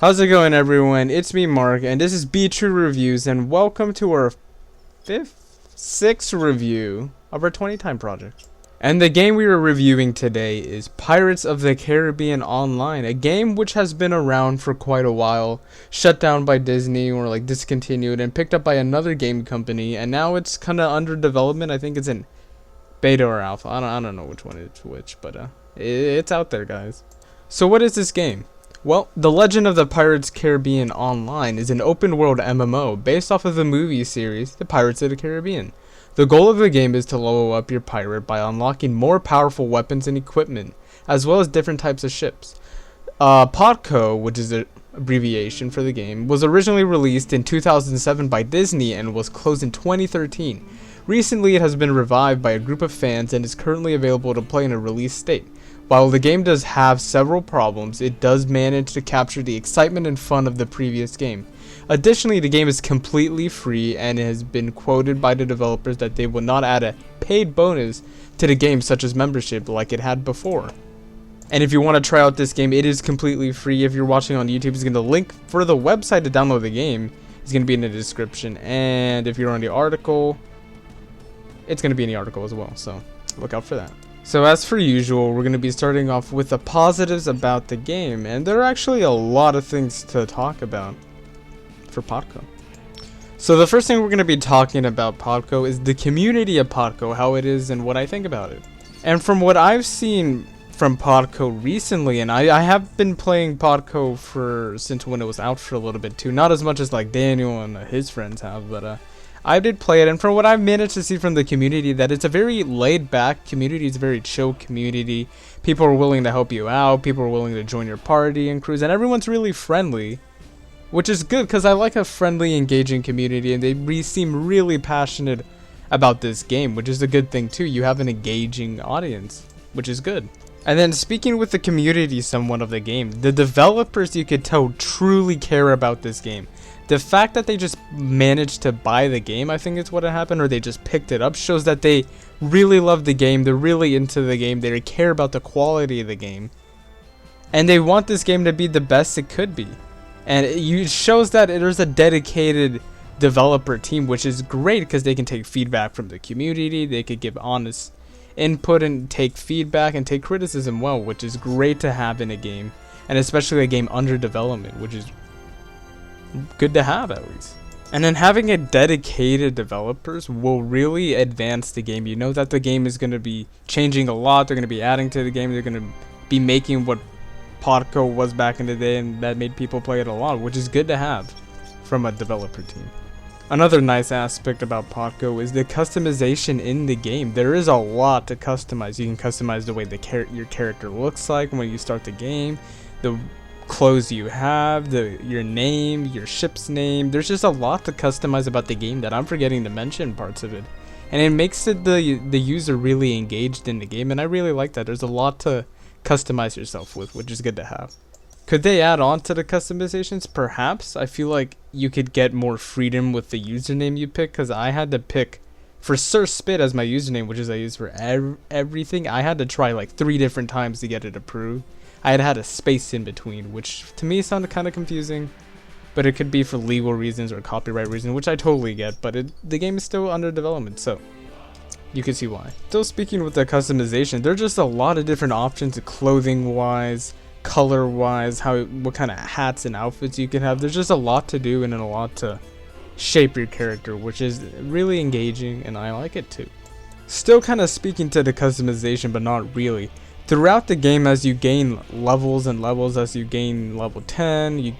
How's it going, everyone? It's me, Mark, and this is Be True Reviews, and welcome to our sixth review of our 20 time project. And the game we are reviewing today is Pirates of the Caribbean Online, a game which has been around for quite a while, shut down by Disney or discontinued and picked up by another game company, and now it's kind of under development. I think it's in beta or alpha. I don't know which one is which, but it's out there, guys. So what is this game? Well, The Legend of the Pirates Caribbean Online is an open-world MMO based off of the movie series, The Pirates of the Caribbean. The goal of the game is to level up your pirate by unlocking more powerful weapons and equipment, as well as different types of ships. PODCO, which is an abbreviation for the game, was originally released in 2007 by Disney and was closed in 2013. Recently, it has been revived by a group of fans and is currently available to play in a release state. While the game does have several problems, it does manage to capture the excitement and fun of the previous game. Additionally, the game is completely free and it has been quoted by the developers that they will not add a paid bonus to the game such as membership like it had before. And if you want to try out this game, it is completely free. If you're watching on YouTube, it's going to link for the website to download the game. It's going to be in the description, and if you're on the article, it's going to be in the article as well, so look out for that. So as per usual, we're going to be starting off with the positives about the game, and there are actually a lot of things to talk about for PODCO. So the first thing we're going to be talking about PODCO is the community of PODCO, how it is and what I think about it. And from what I've seen from PODCO recently, and I have been playing PODCO since when it was out for a little bit too, not as much as like Daniel and his friends have, but I did play it, and from what I've managed to see from the community, that it's a very laid-back community. It's a very chill community. People are willing to help you out. People are willing to join your party and cruise, and everyone's really friendly, which is good because I like a friendly, engaging community, and they seem really passionate about this game, which is a good thing too. You have an engaging audience, which is good. And then speaking with the community somewhat of the game, the developers, you could tell, truly care about this game. The fact that they just managed to buy the game, I think is what happened, or they just picked it up, shows that they really love the game, they're really into the game, they care about the quality of the game, and they want this game to be the best it could be. And it shows that there's a dedicated developer team, which is great because they can take feedback from the community, they could give honest input and take feedback and take criticism well, which is great to have in a game, and especially a game under development, which is good to have at least. And then having a dedicated developers will really advance the game. You know that the game is going to be changing a lot. They're going to be adding to the game. They're going to be making what PODCO was back in the day, and that made people play it a lot, which is good to have from a developer team. Another nice aspect about PODCO is the customization in the game. There is a lot to customize. You can customize the way your character looks like when you start the game, the clothes you have, your name, your ship's name. There's just a lot to customize about the game that I'm forgetting to mention parts of it, and it makes it the user really engaged in the game, and I really like that. There's a lot to customize yourself with, which is good to have. Could they add on to the customizations? Perhaps. I feel like you could get more freedom with the username you pick, because I had to pick for Sir Spit as my username, which is I use for everything. I had to try like 3 different times to get it approved. I had a space in between, which to me sounded kind of confusing, but it could be for legal reasons or copyright reasons, which I totally get, but the game is still under development, so you can see why. Still speaking with the customization, there's just a lot of different options clothing-wise, color-wise, what kind of hats and outfits you can have. There's just a lot to do and a lot to shape your character, which is really engaging, and I like it too. Still kind of speaking to the customization, but not really. Throughout the game, as you gain levels and levels, as you gain level 10, you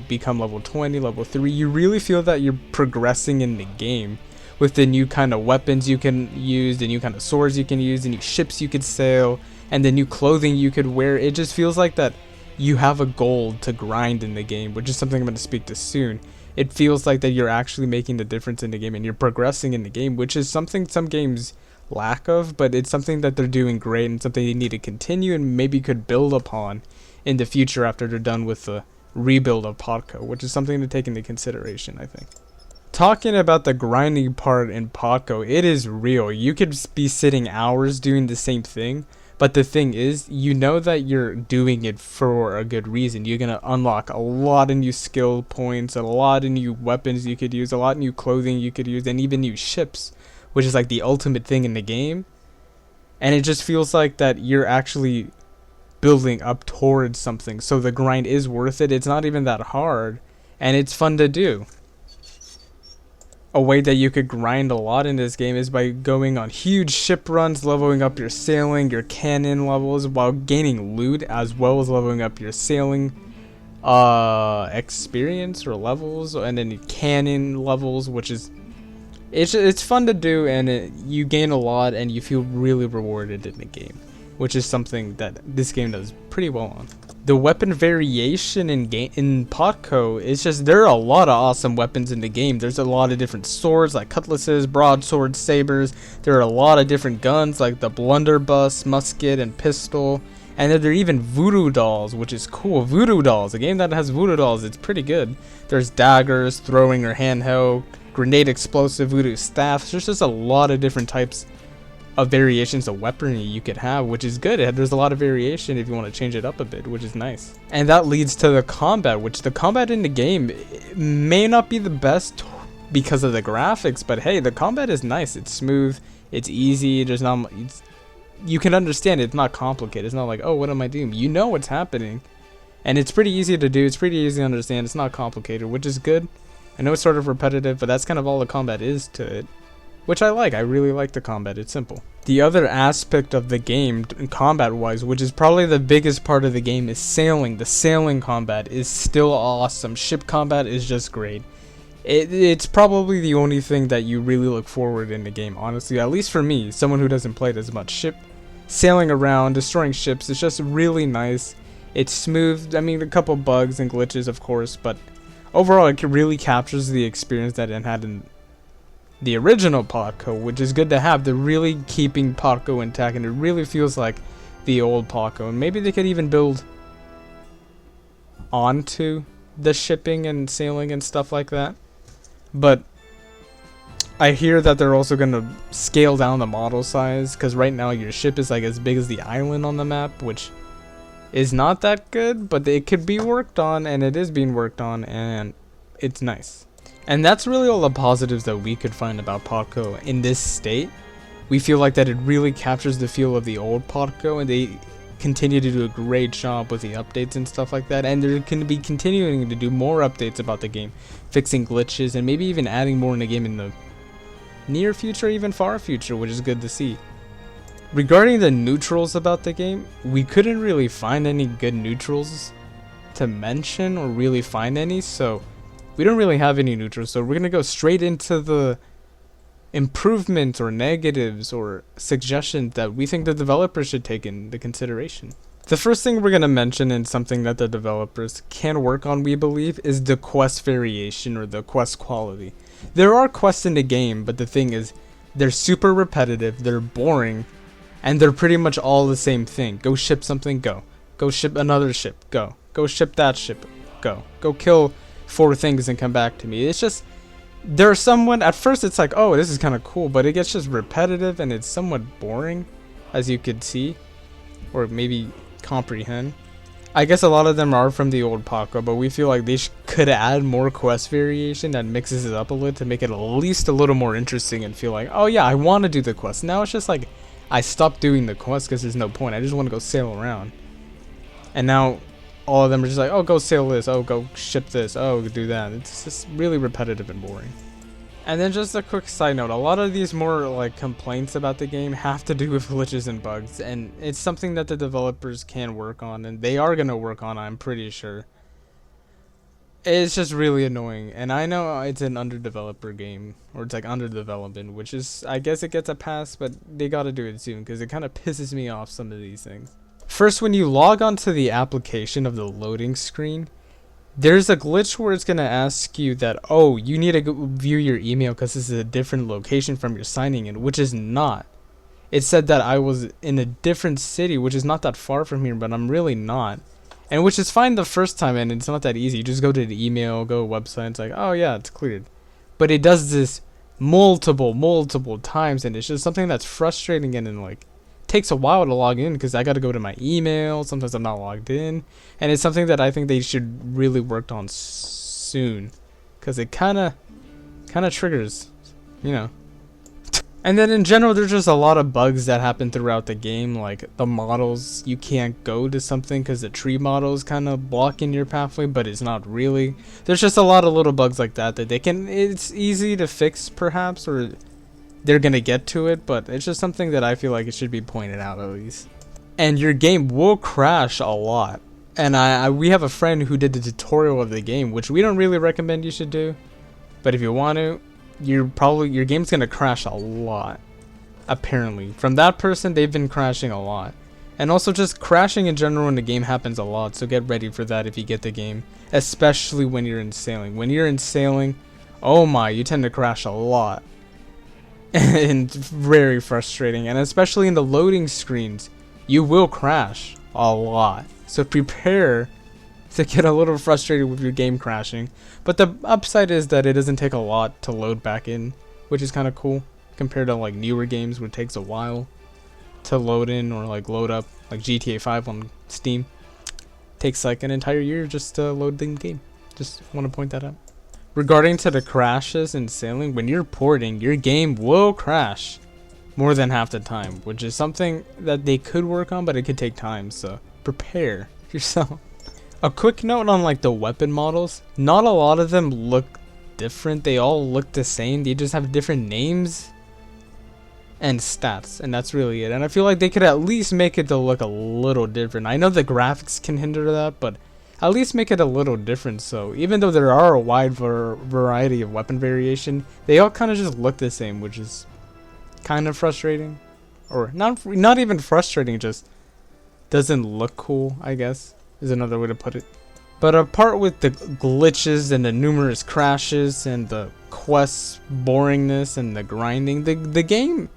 become level 20, level 3, you really feel that you're progressing in the game with the new kind of weapons you can use, the new kind of swords you can use, the new ships you could sail, and the new clothing you could wear. It just feels like that you have a goal to grind in the game, which is something I'm going to speak to soon. It feels like that you're actually making the difference in the game and you're progressing in the game, which is something some games lack of, but it's something that they're doing great and something they need to continue and maybe could build upon in the future after they're done with the rebuild of PODCO, which is something to take into consideration, I think. Talking about the grinding part in PODCO, it is real. You could be sitting hours doing the same thing, But the thing is, you know that you're doing it for a good reason. You're gonna unlock a lot of new skill points, a lot of new weapons you could use, a lot of new clothing you could use, and even new ships, which is like the ultimate thing in the game. And it just feels like that you're actually building up towards something. So the grind is worth it. It's not even that hard, and it's fun to do. A way that you could grind a lot in this game is by going on huge ship runs, leveling up your sailing, your cannon levels, while gaining loot, as well as leveling up your sailing experience or levels, and then cannon levels, which is it's fun to do, and you gain a lot, and you feel really rewarded in the game, which is something that this game does pretty well on. The weapon variation in Potco is just, there are a lot of awesome weapons in the game. There's a lot of different swords like cutlasses, broadswords, sabers. There are a lot of different guns like the blunderbuss, musket, and pistol. And then there are even voodoo dolls, which is cool. Voodoo dolls, a game that has voodoo dolls, it's pretty good. There's daggers, throwing or handheld, grenade explosive, voodoo staffs. There's just a lot of different types of variations of weaponry you could have, which is good. There's a lot of variation if you want to change it up a bit, which is nice. And that leads to the combat, which the combat in the game may not be the best because of the graphics, but hey, the combat is nice. It's smooth, it's easy, there's not you can understand it. It's not complicated. It's not like, oh, what am I doing? You know what's happening, and it's pretty easy to do. It's pretty easy to understand. It's not complicated, which is good. I know it's sort of repetitive, but that's kind of all the combat is to it, which I like. I really like the combat. It's simple. The other aspect of the game, combat-wise, which is probably the biggest part of the game, is sailing. The sailing combat is still awesome. Ship combat is just great. It's probably the only thing that you really look forward in the game, honestly. At least for me, someone who doesn't play it as much. Sailing around, destroying ships, it's just really nice. It's smooth. I mean, a couple bugs and glitches, of course, but overall, it really captures the experience that it had in the original Potco, which is good to have. They're really keeping Potco intact, and it really feels like the old Potco. And maybe they could even build onto the shipping and sailing and stuff like that. But I hear that they're also going to scale down the model size, because right now your ship is like as big as the island on the map, which is not that good, but it could be worked on, and it is being worked on, and it's nice. And that's really all the positives that we could find about Potco in this state. We feel like that it really captures the feel of the old Potco, and they continue to do a great job with the updates and stuff like that. And they're going to be continuing to do more updates about the game, fixing glitches, and maybe even adding more in the game in the near future, even far future, which is good to see. Regarding the neutrals about the game, we couldn't really find any good neutrals to mention or really find any, so we don't really have any neutrals, so we're going to go straight into the improvements or negatives or suggestions that we think the developers should take into consideration. The first thing we're going to mention, and something that the developers can work on, we believe, is the quest variation or the quest quality. There are quests in the game, but the thing is, they're super repetitive, they're boring, and they're pretty much all the same thing. Go ship something, go. Go ship another ship, go. Go ship that ship, go. Go kill 4 things and come back to me. It's just, there's someone, at first it's like, oh, this is kind of cool, but it gets just repetitive and it's somewhat boring, as you could see, or maybe comprehend. I guess a lot of them are from the old Potco, but we feel like they could add more quest variation that mixes it up a little to make it at least a little more interesting and feel like, oh yeah, I want to do the quest. Now it's just like, I stopped doing the quest because there's no point. I just want to go sail around. And now all of them are just like, oh, go sail this, oh, go ship this, oh, do that. It's just really repetitive and boring. And then just a quick side note, a lot of these more like complaints about the game have to do with glitches and bugs, and it's something that the developers can work on, and they are going to work on, I'm pretty sure. It's just really annoying, and I know it's an underdeveloper game, or it's like under development, which is, I guess it gets a pass, but they got to do it soon, because it kind of pisses me off, some of these things. First, when you log onto the application of the loading screen, there's a glitch where it's going to ask you that, oh, you need to go view your email because this is a different location from your signing in, which is not. It said that I was in a different city, which is not that far from here, but I'm really not. And which is fine the first time, and it's not that easy. You just go to the email, go to a website, it's like, oh yeah, it's cleared. But it does this multiple times, and it's just something that's frustrating and like takes a while to log in because I got to go to my email. Sometimes I'm not logged in, and it's something that I think they should really work on soon, because it kind of triggers, you know. And then in general, there's just a lot of bugs that happen throughout the game, like the models, you can't go to something because the tree model is kind of blocking your pathway, but it's not really. There's just a lot of little bugs like that they can, it's easy to fix perhaps, or they're gonna get to it, but it's just something that I feel like it should be pointed out at least. And your game will crash a lot. And we have a friend who did the tutorial of the game, which we don't really recommend you should do, but if you want to, your game's gonna crash a lot. Apparently, from that person, they've been crashing a lot, and also just crashing in general in the game happens a lot. So get ready for that if you get the game, especially when you're in sailing. When you're in sailing, oh my, you tend to crash a lot, and very frustrating. And especially in the loading screens, you will crash a lot. So prepare to get a little frustrated with your game crashing. But the upside is that it doesn't take a lot to load back in, which is kind of cool compared to like newer games where it takes a while to load in or like load up, like GTA 5 on Steam. Takes like an entire year just to load the game. Just want to point that out. Regarding to the crashes in sailing, when you're porting, your game will crash more than half the time, which is something that they could work on, but it could take time, so prepare yourself. A quick note on like the weapon models, not a lot of them look different. They all look the same. They just have different names and stats, and that's really it. And I feel like they could at least make it to look a little different. I know the graphics can hinder that, but at least make it a little different. So even though there are a wide variety of weapon variation, they all kind of just look the same, which is kind of frustrating, or not even frustrating, just doesn't look cool, I guess is another way to put it. But apart with the glitches and the numerous crashes and the quest boringness and the grinding, the game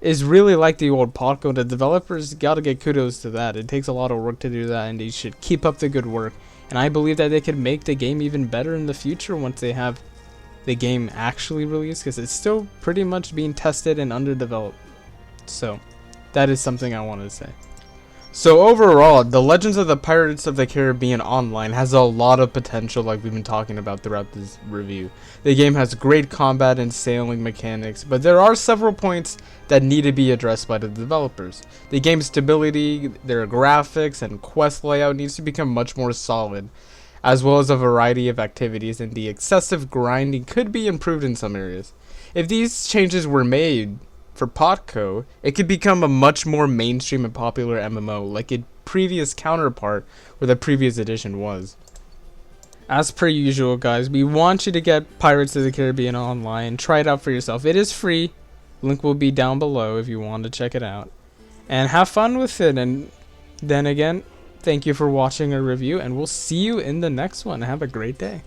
is really like the old Podco. The developers gotta get kudos to that. It takes a lot of work to do that, and they should keep up the good work. And I believe that they could make the game even better in the future once they have the game actually released, because it's still pretty much being tested and underdeveloped. So that is something I want to say. So overall, The Legends of the Pirates of the Caribbean Online has a lot of potential, like we've been talking about throughout this review. The game has great combat and sailing mechanics, but there are several points that need to be addressed by the developers. The game's stability, their graphics, and quest layout needs to become much more solid, as well as a variety of activities, and the excessive grinding could be improved in some areas. If these changes were made for Podco, it could become a much more mainstream and popular MMO like its previous counterpart where the previous edition was. As per usual, guys, we want you to get Pirates of the Caribbean Online. Try it out for yourself. It is free. Link will be down below if you want to check it out. And have fun with it. And then again, thank you for watching our review, and we'll see you in the next one. Have a great day.